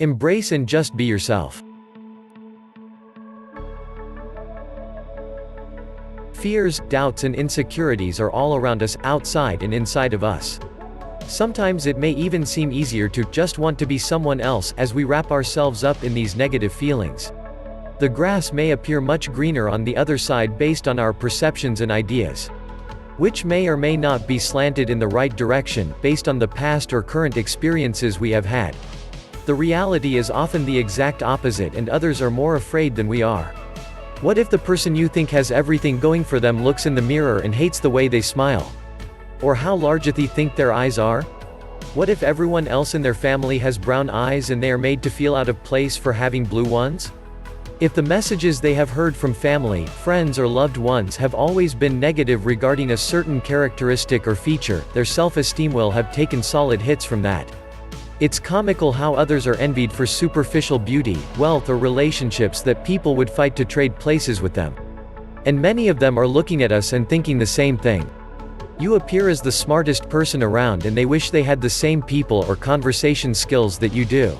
Embrace and just be yourself. Fears, doubts and insecurities are all around us, outside and inside of us. Sometimes it may even seem easier to just want to be someone else as we wrap ourselves up in these negative feelings. The grass may appear much greener on the other side based on our perceptions and ideas, which may or may not be slanted in the right direction based on the past or current experiences we have had. The reality is often the exact opposite, and others are more afraid than we are. What if the person you think has everything going for them looks in the mirror and hates the way they smile? Or how large they think their eyes are? What if everyone else in their family has brown eyes and they are made to feel out of place for having blue ones? If the messages they have heard from family, friends or loved ones have always been negative regarding a certain characteristic or feature, their self-esteem will have taken solid hits from that. It's comical how others are envied for superficial beauty, wealth or relationships that people would fight to trade places with them. And many of them are looking at us and thinking the same thing. You appear as the smartest person around and they wish they had the same people or conversation skills that you do.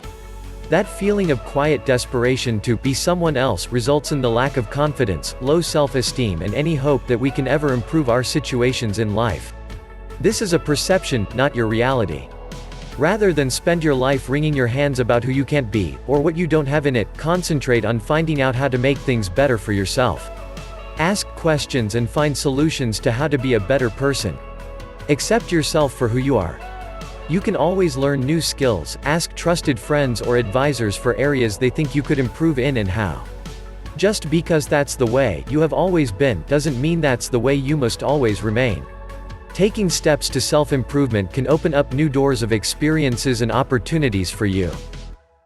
That feeling of quiet desperation to be someone else results in the lack of confidence, low self-esteem and any hope that we can ever improve our situations in life. This is a perception, not your reality. Rather than spend your life wringing your hands about who you can't be, or what you don't have in it, concentrate on finding out how to make things better for yourself. Ask questions and find solutions to how to be a better person. Accept yourself for who you are. You can always learn new skills, ask trusted friends or advisors for areas they think you could improve in and how. Just because that's the way you have always been, doesn't mean that's the way you must always remain. Taking steps to self-improvement can open up new doors of experiences and opportunities for you.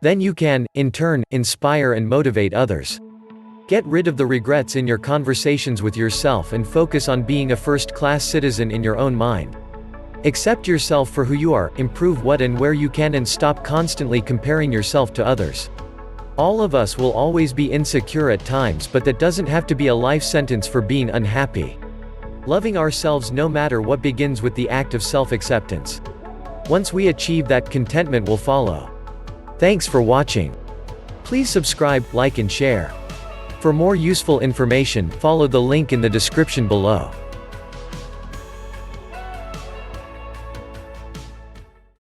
Then you can, in turn, inspire and motivate others. Get rid of the regrets in your conversations with yourself and focus on being a first-class citizen in your own mind. Accept yourself for who you are, improve what and where you can and stop constantly comparing yourself to others. All of us will always be insecure at times, but that doesn't have to be a life sentence for being unhappy. Loving ourselves no matter what begins with the act of self-acceptance. Once we achieve that, contentment will follow. Thanks for watching. Please subscribe, like and share. For more useful information, follow the link in the description below.